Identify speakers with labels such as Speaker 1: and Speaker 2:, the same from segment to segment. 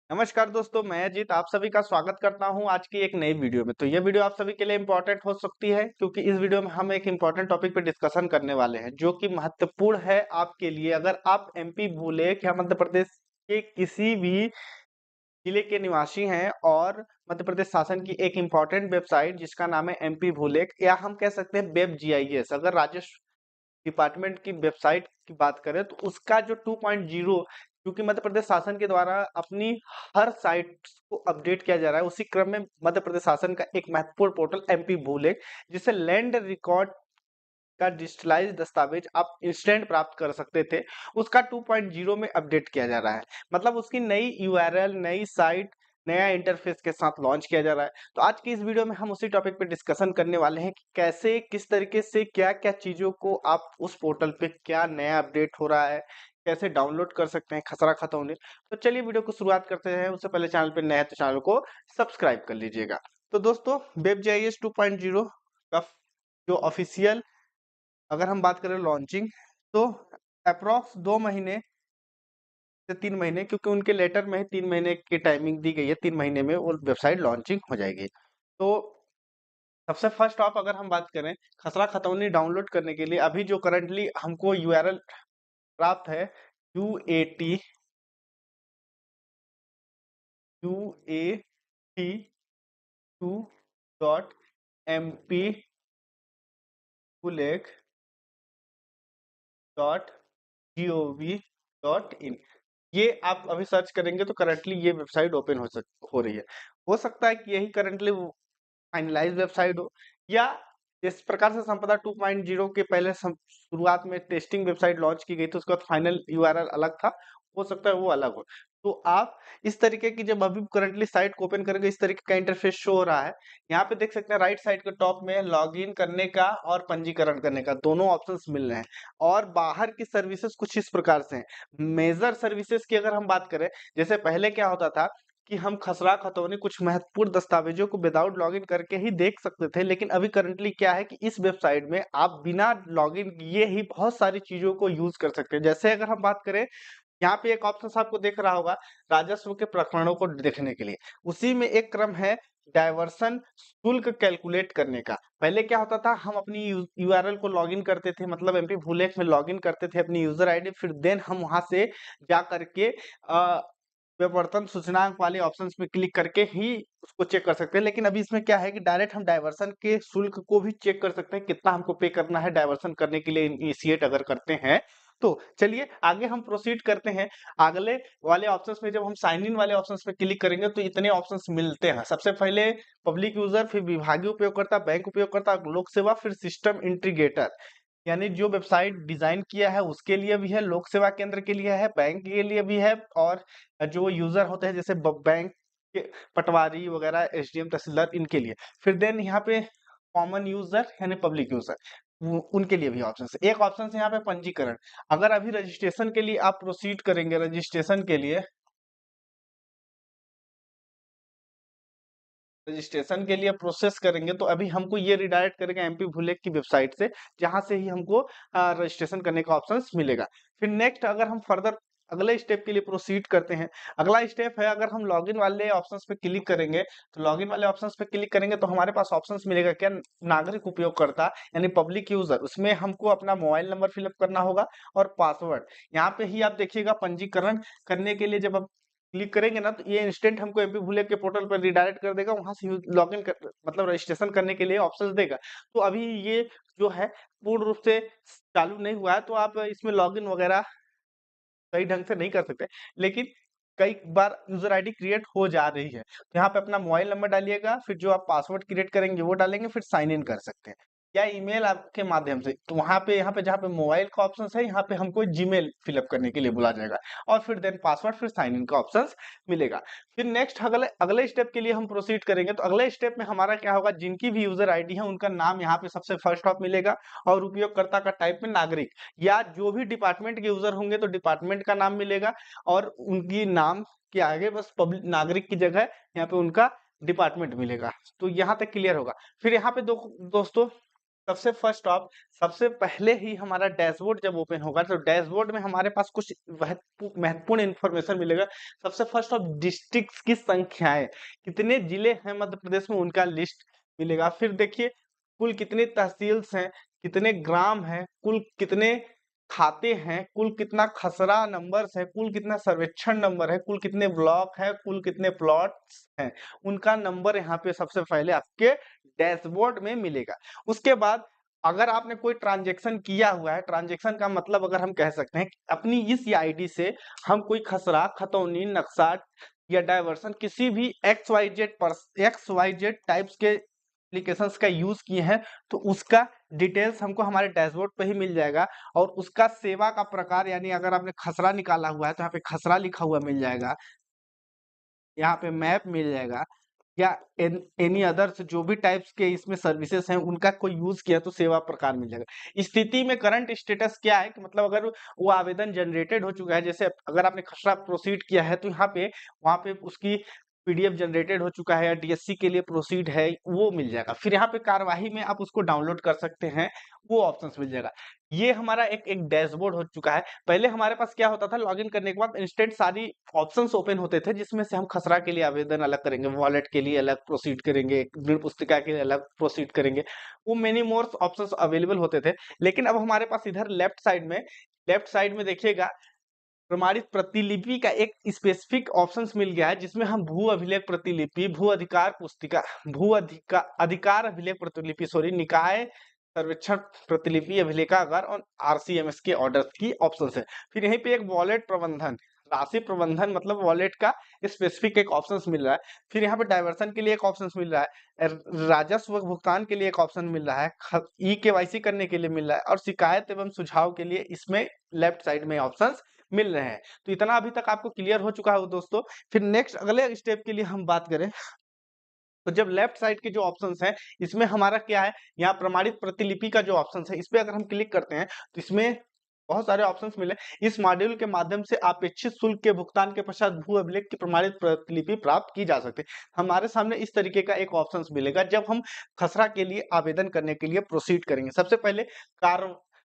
Speaker 1: नमस्कार दोस्तों, मैं अजीत आप सभी का स्वागत करता हूं आज की एक नई वीडियो में। तो ये वीडियो आप सभी के लिए इम्पोर्टेंट हो सकती है क्योंकि इस वीडियो में हम एक इम्पोर्टेंट टॉपिक पे डिस्कशन करने वाले हैं जो कि महत्वपूर्ण है आपके लिए। अगर आप एमपी बुलेट या मध्य प्रदेश के किसी भी जिले के निवासी हैं और मध्य प्रदेश शासन की एक इम्पोर्टेंट वेबसाइट जिसका नाम है एमपी भूलेख या हम कह सकते हैं वेब जीआईएस, अगर राजस्व डिपार्टमेंट की वेबसाइट की बात करें तो उसका जो 2.0 क्योंकि मध्य प्रदेश शासन के द्वारा अपनी हर साइट को अपडेट किया जा रहा है, उसी क्रम में मध्य प्रदेश शासन का एक महत्वपूर्ण पोर्टल एमपी भूलेख जिसे लैंड रिकॉर्ड का डिजिटलाइज दस्तावेज आप इंस्टेंट प्राप्त कर सकते थे, उसका 2.0 में अपडेट किया जा रहा है। मतलब उसकी नई यूआरएल, नई साइट, नया इंटरफेस के साथ लॉन्च किया जा रहा है। तो आज की इस वीडियो में हम उसी टॉपिक पे डिस्कशन करने वाले हैं कि कैसे, किस तरीके से, क्या-क्या चीज़ों को आप उस पोर्टल पे क्या नया अपडेट हो रहा है, कैसे डाउनलोड कर सकते हैं खसरा खतौनी। तो चलिए वीडियो को शुरुआत करते हैं। उससे पहले चैनल पे नए हैं तो चैनल को सब्सक्राइब कर लीजिएगा। तो दोस्तों, वेब जीआईएस 2.0 का जो ऑफिशियल अगर हम बात करें लॉन्चिंग, तो अप्रॉक्स 2 महीने से 3 महीने, क्योंकि उनके लेटर में ही 3 महीने की टाइमिंग दी गई है, 3 महीने में वो वेबसाइट लॉन्चिंग हो जाएगी। तो सबसे फर्स्ट ऑफ अगर हम बात करें खसरा खतौनी डाउनलोड करने के लिए, अभी जो करंटली हमको यूआरएल प्राप्त है UAT UAT2.mp-gov.in, ये आप अभी सर्च करेंगे तो करंटली ये वेबसाइट ओपन हो रही है। हो सकता है कि यही करंटली फाइनलाइज वेबसाइट हो, या जिस प्रकार से संपदा 2.0 के पहले शुरुआत में टेस्टिंग वेबसाइट लॉन्च की गई थी, उसके बाद फाइनल यूआरएल अलग था, हो सकता है वो अलग हो। तो आप इस तरीके की जब अभी करंटली साइट को ओपन करेंगे, इस तरीके का इंटरफेस शो हो रहा है। यहाँ पे देख सकते हैं राइट साइड के टॉप में लॉगिन करने का और पंजीकरण करने का दोनों ऑप्शंस मिल रहे हैं। और बाहर की सर्विसेज कुछ इस प्रकार से हैं। मेजर सर्विसेज की अगर हम बात करें, जैसे पहले क्या होता था कि हम खसरा खतौनी कुछ महत्वपूर्ण दस्तावेजों को विदाउट लॉगिन करके ही देख सकते थे, लेकिन अभी करंटली क्या है कि इस वेबसाइट में आप बिना लॉगिन किए ही बहुत सारी चीजों को यूज कर सकते हैं। जैसे अगर हम बात करें, यहाँ पे एक ऑप्शन आपको देख रहा होगा राजस्व के प्रकरणों को देखने के लिए, उसी में एक क्रम है डायवर्सन शुल्क कैलकुलेट करने का। पहले क्या होता था, हम अपनी यूआरएल को लॉगिन करते थे, मतलब एमपी भूलेख में लॉगिन करते थे अपनी यूजर आईडी, फिर देन हम वहां से जा करके विवर्तन सूचनांक वाले ऑप्शंस पे क्लिक करके ही उसको चेक कर सकते हैं। लेकिन अभी इसमें क्या है कि डायरेक्ट हम डायवर्सन के शुल्क को भी चेक कर सकते हैं, कितना हमको पे करना है डायवर्सन करने के लिए इनिशिएट अगर करते हैं। तो चलिए आगे हम प्रोसीड करते हैं। अगले वाले ऑप्शंस में जब हम साइन इन वाले ऑप्शंस पे क्लिक करेंगे तो इतने ऑप्शंस मिलते हैं। सबसे पहले पब्लिक यूजर, फिर विभागीय उपयोगकर्ता, बैंक उपयोगकर्ता, लोक सेवा, फिर सिस्टम इंटीग्रेटर, यानी जो वेबसाइट डिजाइन किया है उसके लिए भी है, लोक सेवा केंद्र के लिए है, बैंक के लिए भी है, और जो यूजर होते हैं जैसे बैंक के पटवारी वगैरह, एसडीएम, तहसीलदार, इनके लिए। फिर देन यहाँ पे कॉमन यूजर यानी पब्लिक यूजर, उनके लिए भी ऑप्शन है। एक ऑप्शन है यहाँ पे पंजीकरण। अगर अभी रजिस्ट्रेशन के लिए आप प्रोसीड करेंगे, रजिस्ट्रेशन के लिए प्रोसेस करेंगे तो अभी हमको ये रिडायरेक्ट करेगा एमपी भूलेख की वेबसाइट से, जहां से ही हमको रजिस्ट्रेशन करने का ऑप्शन मिलेगा। फिर नेक्स्ट अगर हम फर्दर अगले स्टेप के लिए प्रोसीड करते हैं, अगला स्टेप है अगर हम लॉगिन वाले ऑप्शंस पे क्लिक करेंगे, तो लॉगिन वाले ऑप्शंस पे क्लिक करेंगे तो हमारे पास ऑप्शंस मिलेगा क्या, नागरिक उपयोगकर्ता यानी पब्लिक यूजर। उसमें हमको अपना मोबाइल नंबर फिलअप करना होगा और पासवर्ड। यहाँ पे ही आप देखिएगा पंजीकरण करने के लिए जब आप क्लिक करेंगे ना, तो ये इंस्टेंट हमको एमपी भूलेख के पोर्टल पर रिडायरेक्ट कर देगा, वहां से लॉगिन कर मतलब रजिस्ट्रेशन करने के लिए ऑप्शंस देगा। तो अभी ये जो है पूर्ण रूप से चालू नहीं हुआ है, तो आप इसमें लॉगिन वगैरह सही ढंग से नहीं कर सकते, लेकिन कई बार यूजर आईडी क्रिएट हो जा रही है। तो यहाँ पे अपना मोबाइल नंबर डालिएगा, फिर जो आप पासवर्ड क्रिएट करेंगे वो डालेंगे, फिर साइन इन कर सकते हैं या ईमेल आपके माध्यम से। तो वहां पे यहाँ पे जहाँ पे मोबाइल का ऑप्शन है, यहाँ पे हमको जीमेल फिलअप करने के लिए बोला जाएगा, और फिर देन पासवर्ड, फिर साइन इन का ऑप्शन मिलेगा। फिर नेक्स्ट अगले अगले स्टेप के लिए हम प्रोसीड करेंगे, तो अगले स्टेप में हमारा क्या होगा, जिनकी भी यूजर आईडी है उनका नाम यहाँ पे सबसे फर्स्ट ऑफ मिलेगा, और उपयोगकर्ता का टाइप में नागरिक, या जो भी डिपार्टमेंट के यूजर होंगे तो डिपार्टमेंट का नाम मिलेगा, और उनकी नाम के आगे बस पब्लिक नागरिक की जगह यहाँ पे उनका डिपार्टमेंट मिलेगा। तो यहाँ तक क्लियर होगा। फिर यहाँ पे दोस्तों सबसे फर्स्ट ऑफ सबसे पहले ही हमारा डैशबोर्ड जब ओपन होगा तो डैशबोर्ड में हमारे पास कुछ महत्वपूर्ण इंफॉर्मेशन मिलेगा। सबसे फर्स्ट ऑफ डिस्ट्रिक्ट्स की संख्याएं, कितने जिले हैं मध्य प्रदेश में उनका लिस्ट मिलेगा। फिर देखिए कुल कितने तहसील्स हैं, कितने ग्राम हैं, कुल कितने खाते हैं, कुल कितना खसरा नंबर्स है, कुल कितना सर्वेक्षण नंबर है, कुल कितने ब्लॉक है, कुल कितने प्लॉट्स हैं, उनका नंबर यहाँ पे सबसे पहले आपके डैशबोर्ड में मिलेगा। उसके बाद अगर आपने कोई ट्रांजैक्शन किया हुआ है, ट्रांजैक्शन का मतलब अगर हम कह सकते हैं कि अपनी इस आईडी से हम कोई खसरा, खतौनी, नक्शा या डायवर्सन किसी भी एक्स वाई जेड टाइप्स के एप्लीकेशंस का यूज किए हैं तो उसका डिटेल्स हमको हमारे डैशबोर्ड पे ही मिल जाएगा। और उसका सेवा का प्रकार, यानी अगर आपने खसरा निकाला हुआ है तो यहाँ पे खसरा लिखा हुआ मिल जाएगा, यहाँ पे मैप मिल जाएगा, या एनी अदर्स जो भी टाइप्स के इसमें सर्विसेज हैं उनका कोई यूज किया तो सेवा प्रकार मिल जाएगा। स्थिति में करंट स्टेटस क्या है कि मतलब अगर वो आवेदन जनरेटेड हो चुका है, जैसे अगर आपने खसरा प्रोसीड किया है तो यहाँ पे वहाँ पे उसकी पीडीएफ जनरेटेड हो चुका है या डीएससी के लिए प्रोसीड है वो मिल जाएगा। फिर यहाँ पे कार्यवाही में आप उसको डाउनलोड कर सकते हैं, वो ऑप्शंस मिल जाएगा। ये हमारा एक एक डैशबोर्ड हो चुका है। पहले हमारे पास क्या होता था, लॉगिन करने के बाद इंस्टेंट सारी ऑप्शंस ओपन होते थे जिसमें से हम खसरा के लिए आवेदन अलग करेंगे, वॉलेट के लिए अलग प्रोसीड करेंगे, ऋण पुस्तिका के लिए अलग प्रोसीड करेंगे, वो मेनी मोर ऑप्शंस अवेलेबल होते थे। लेकिन अब हमारे पास इधर लेफ्ट साइड में देखिएगा प्रमाणित प्रतिलिपि का एक स्पेसिफिक ऑप्शंस मिल गया है जिसमें हम भू अभिलेख प्रतिलिपि, भू अधिकार पुस्तिका, अधिकार अभिलेख प्रतिलिपि, सॉरी, निकाय सर्वेक्षण प्रतिलिपि, अभिलेखागार और आरसीएमएस के ऑर्डर की ऑप्शन है। फिर यहीं पे एक वॉलेट प्रबंधन, राशि प्रबंधन मतलब वॉलेट का स्पेसिफिक एक ऑप्शन मिल रहा है। फिर यहाँ पे डायवर्सन के लिए एक ऑप्शन मिल रहा है, राजस्व भुगतान के लिए एक ऑप्शन मिल रहा है, ई केवाईसी करने के लिए मिल रहा है, और शिकायत एवं सुझाव के लिए इसमें लेफ्ट साइड में ऑप्शंस मिल रहे हैं। तो इतना अभी तक आपको क्लियर हो चुका है दोस्तों। फिर नेक्स्ट अगले स्टेप के लिए हम बात करें तो जब लेफ्ट साइड के जो ऑप्शंस हैं इसमें हमारा क्या है, यहाँ प्रमाणित प्रतिलिपि का जो ऑप्शंस है इस पे अगर हम क्लिक करते हैं तो इसमें बहुत सारे ऑप्शंस मिले। इस मॉड्यूल के माध्यम से अपेक्षित शुल्क के भुगतान के पश्चात भू अभिलेख की प्रमाणित प्रतिलिपि प्राप्त की जा सकती है। हमारे सामने इस तरीके का एक ऑप्शंस मिलेगा जब हम खसरा के लिए आवेदन करने के लिए प्रोसीड करेंगे। सबसे पहले कार्य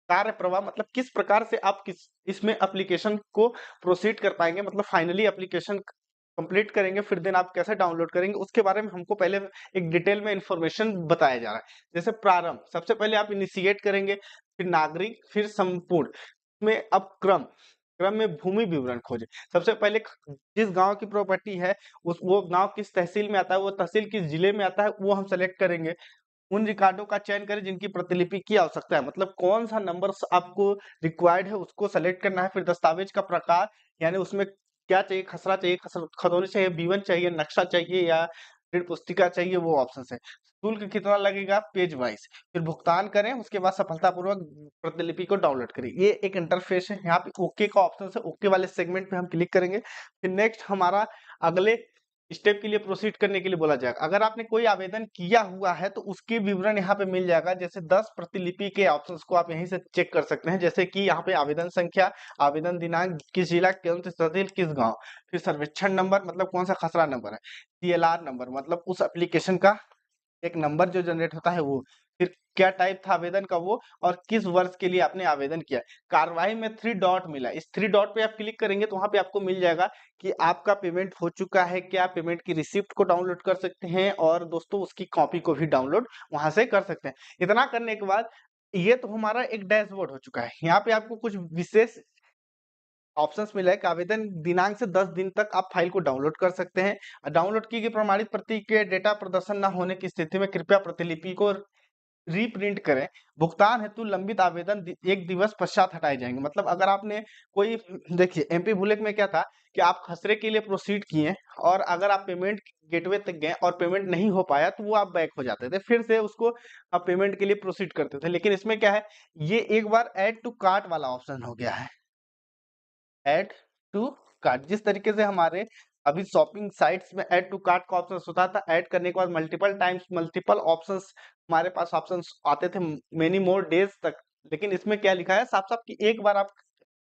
Speaker 1: कार्य प्रवाह मतलब किस प्रकार से आप किस इसमें एप्लीकेशन को प्रोसीड कर पाएंगे, मतलब फाइनली एप्लीकेशन कंप्लीट करेंगे, फिर देन आप कैसे डाउनलोड करेंगे उसके बारे में हमको पहले एक डिटेल में इंफॉर्मेशन बताया जा रहा है। जैसे प्रारंभ, सबसे पहले आप इनिशिएट करेंगे, फिर नागरिक, फिर संपूर्ण में अब क्रम क्रम में भूमि विवरण खोजें। सबसे पहले जिस गांव की प्रॉपर्टी है उस वो गांव किस तहसील में आता है, वो तहसील किस जिले में आता है वो हम सेलेक्ट करेंगे। उन रिकॉर्डों का चयन करें जिनकी प्रतिलिपि की आवश्यकता है, मतलब कौन सा नंबर आपको रिक्वायर्ड है उसको सेलेक्ट करना है। फिर दस्तावेज का प्रकार, यानी उसमें क्या चाहिए, खसरा चाहिए, खतौनी चाहिए, बीवन चाहिए, नक्शा चाहिए या ऋण पुस्तिका चाहिए, वो ऑप्शन है। शुल्क कितना लगेगा पेज वाइज, फिर भुगतान करें, उसके बाद सफलतापूर्वक प्रतिलिपि को डाउनलोड करें। ये एक इंटरफेस है। यहाँ पे ओके का ऑप्शन है, ओके वाले सेगमेंट पे हम क्लिक करेंगे। फिर नेक्स्ट हमारा अगले स्टेप के लिए प्रोसीड करने के लिए बोला जाएगा। अगर आपने कोई आवेदन किया हुआ है तो उसके विवरण यहाँ पे मिल जाएगा। जैसे 10 प्रतिलिपि के ऑप्शंस को आप यहीं से चेक कर सकते हैं, जैसे कि यहाँ पे आवेदन संख्या, आवेदन दिनांक, किस जिला, कौन सी तहसील, किस गांव, फिर सर्वेक्षण नंबर मतलब कौन सा खसरा नंबर है, सीएलआर नंबर मतलब उस एप्लीकेशन का एक नंबर जो जनरेट होता है वो, फिर क्या टाइप था आवेदन का वो, और किस वर्ष के लिए आपने आवेदन किया। कार्यवाही में 3 डॉट मिला, इस 3 डॉट पे आप क्लिक करेंगे तो वहां पे आपको मिल जाएगा कि आपका पेमेंट हो चुका है क्या, पेमेंट की रिसिप्ट को डाउनलोड कर सकते हैं और दोस्तों उसकी कॉपी को भी डाउनलोड वहां से कर सकते हैं। इतना करने के बाद ये तो हमारा एक डैशबोर्ड हो चुका है। यहाँ पे आपको कुछ विशेष ऑप्शंस मिला है कि आवेदन दिनांक से 10 दिन तक आप फाइल को डाउनलोड कर सकते हैं। डाउनलोड की गई प्रमाणित प्रति के डेटा प्रदर्शन न होने की स्थिति में कृपया प्रतिलिपि को रीप्रिंट करें। भुगतान हेतु लंबित आवेदन एक दिवस पश्चात हटाए जाएंगे। मतलब अगर आपने कोई, देखिए एमपी बुलेट में क्या था कि आप खसरे के लिए प्रोसीड किए और अगर आप पेमेंट गेटवे तक गए और पेमेंट नहीं हो पाया तो वो आप बैक हो जाते थे, फिर से उसको आप पेमेंट के लिए प्रोसीड करते थे। लेकिन इसमें क्या है, ये एक बार ऐड टू कार्ट वाला ऑप्शन हो गया है, ऐड टू कार्ट। जिस तरीके से हमारे अभी शॉपिंग साइट्स में ऐड टू कार्ट का ऑप्शन होता था, ऐड करने के बाद मल्टीपल टाइम्स मल्टीपल ऑप्शंस हमारे पास ऑप्शंस आते थे मेनी मोर डेज तक। लेकिन इसमें क्या लिखा है साफ साफ कि एक बार आप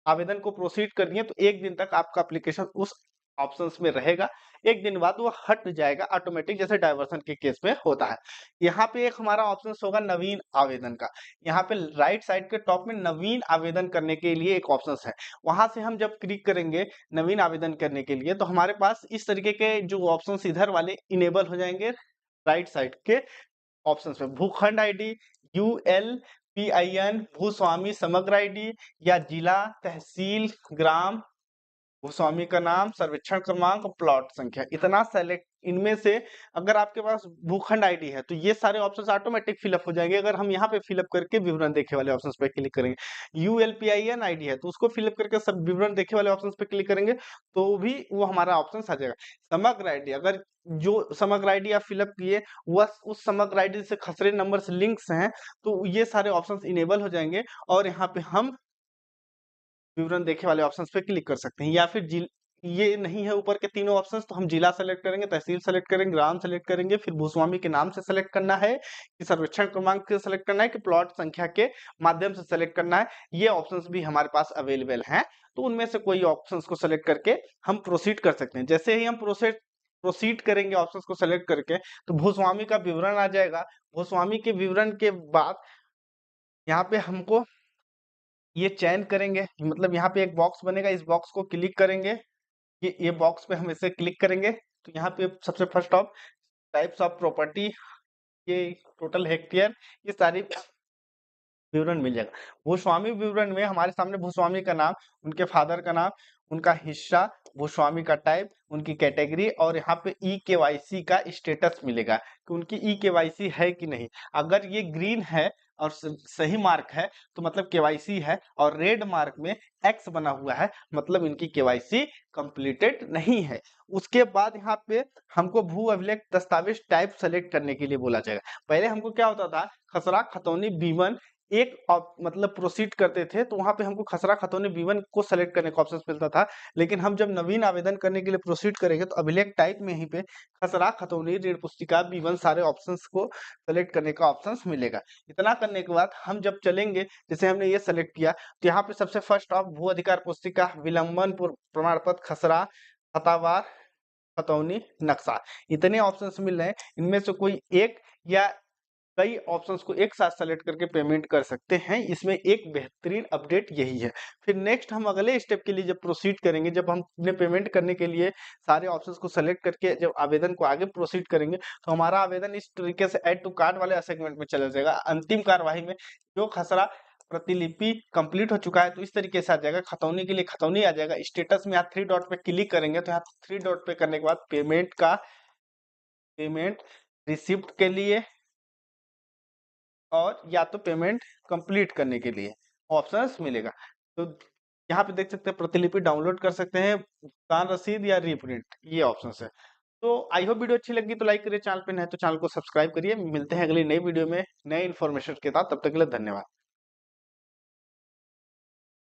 Speaker 1: आवेदन को प्रोसीड कर दिए तो एक दिन तक आपका एप्लीकेशन उस ऑप्शंस में रहेगा, एक दिन बाद वो हट जाएगा ऑटोमेटिक, जैसे डाइवर्सन के केस में होता है। यहाँ पे एक हमारा ऑप्शन होगा नवीन आवेदन का। यहाँ पे राइट साइड के टॉप में नवीन आवेदन करने के लिए एक ऑप्शन है। वहां से हम जब क्लिक करेंगे नवीन आवेदन करने के लिए, तो हमारे पास इस तरीके के जो ऑप्शन इधर वाले इनेबल हो जाएंगे राइट साइड के ऑप्शंस में। भूखंड आईडी, ULPIN, भूस्वामी समग्र आईडी, या जिला, तहसील, ग्राम, भूस्वामी का नाम, सर्वेक्षण क्रमांक, प्लॉट संख्या, इतना सेलेक्ट, इनमें से अगर आपके पास भूखंड आईडी है तो ये सारे ऑप्शंस ऑटोमेटिक फिलअप हो जाएंगे। अगर हम यहाँ पे फिलअप करके विवरण देखे वाले ऑप्शंस पे क्लिक करेंगे, ULPIN आईडी है तो उसको फिलअप करके सब विवरण देखे वाले ऑप्शंस पे क्लिक करेंगे तो भी वो हमारा ऑप्शन आ जाएगा। समग्र आईडी, अगर जो समग्र आईडी आप फिलअप किए वह उस समग्र आईडी से खसरे नंबर से लिंक्स हैं तो ये सारे ऑप्शंस इनेबल हो जाएंगे और यहाँ पे हम विवरण देखे वाले ऑप्शंस पे क्लिक कर सकते हैं। या फिर ये नहीं है ऊपर के तीनों ऑप्शंस तो हम जिला सेलेक्ट करेंगे, तहसील सेलेक्ट करेंगे, ग्राम सेलेक्ट करेंगे, फिर भूस्वामी के नाम से सेलेक्ट करना है कि सर्वेक्षण क्रमांक से सेलेक्ट करना है कि प्लॉट संख्या के माध्यम से सेलेक्ट करना है। ये ऑप्शंस भी हमारे पास अवेलेबल हैं, तो उनमें से कोई ऑप्शंस को सेलेक्ट करके हम प्रोसीड कर सकते हैं। जैसे ही हम प्रोसीड करेंगे ऑप्शंस को सेलेक्ट करके तो भूस्वामी का विवरण आ जाएगा। भूस्वामी के विवरण के बाद यहाँ पे हमको ये चयन करेंगे, मतलब यहाँ पे एक बॉक्स बनेगा, इस बॉक्स को क्लिक करेंगे, ये बॉक्स पे हम इसे क्लिक करेंगे तो यहाँ पे सबसे first of types of property, ये टोटल हेक्टेयर, ये सारी विवरण मिल जाएगा। भूस्वामी विवरण में हमारे सामने भूस्वामी का नाम, उनके फादर का नाम, उनका हिस्सा, भूस्वामी का टाइप, उनकी कैटेगरी और यहाँ पे EKYC का स्टेटस मिलेगा कि उनकी EKYC है कि नहीं। अगर ये ग्रीन है और सही मार्क है तो मतलब KYC है, और रेड मार्क में X बना हुआ है मतलब इनकी KYC कंप्लीटेड नहीं है। उसके बाद यहाँ पे हमको भू अभिलेख दस्तावेज टाइप सेलेक्ट करने के लिए बोला जाएगा। पहले हमको क्या होता था, खसरा खतौनी B1 एक मतलब प्रोसीड करते थे तो वहां पे हमको खसरा खतौनी B1 को सेलेक्ट करने का ऑप्शन मिलता था, लेकिन हम जब नवीन आवेदन करने के लिए प्रोसीड करेंगे तो अभिलेख टाइप में ही पे खसरा खतौनी ऋण पुस्तिका B1 सारे ऑप्शंस को सेलेक्ट करने का ऑप्शन मिलेगा। इतना करने के बाद हम जब चलेंगे, जैसे हमने ये सेलेक्ट किया तो यहाँ पे सबसे फर्स्ट ऑफ भू अधिकार पुस्तिका, विलंबन प्रमाण पत्र, खसरा, खतावार, खतौनी, नक्शा, इतने ऑप्शंस मिल रहे हैं। इनमें से कोई एक या कई ऑप्शंस को एक साथ सेलेक्ट करके पेमेंट कर सकते हैं। इसमें एक बेहतरीन अपडेट यही है। फिर नेक्स्ट हम अगले स्टेप के लिए जब प्रोसीड करेंगे, जब हम अपने पेमेंट करने के लिए सारे ऑप्शंस को सेलेक्ट करके जब आवेदन को आगे प्रोसीड करेंगे तो हमारा आवेदन इस तरीके से ऐड टू कार्ट वाले सेगमेंट में चला जाएगा। अंतिम कार्यवाही में जो खसरा प्रतिलिपि कंप्लीट हो चुका है तो इस तरीके से आ जाएगा। खतौनी के लिए खतौनी आ जाएगा। स्टेटस में यहाँ 3 डॉट पे क्लिक करेंगे तो यहाँ 3 डॉट पे करने के बाद पेमेंट रिसिप्ट के लिए और या तो पेमेंट कंप्लीट करने के लिए ऑप्शंस मिलेगा। तो यहाँ पे देख सकते हैं प्रतिलिपि डाउनलोड कर सकते हैं, भुगतान रसीद या रीप्रिंट, ये ऑप्शंस है। तो आई होप वीडियो अच्छी लगी तो लाइक करिए, चैनल पे नए तो चैनल को सब्सक्राइब करिए। मिलते हैं अगली नई वीडियो में नए इन्फॉर्मेशन के साथ, तब तक के लिए धन्यवाद।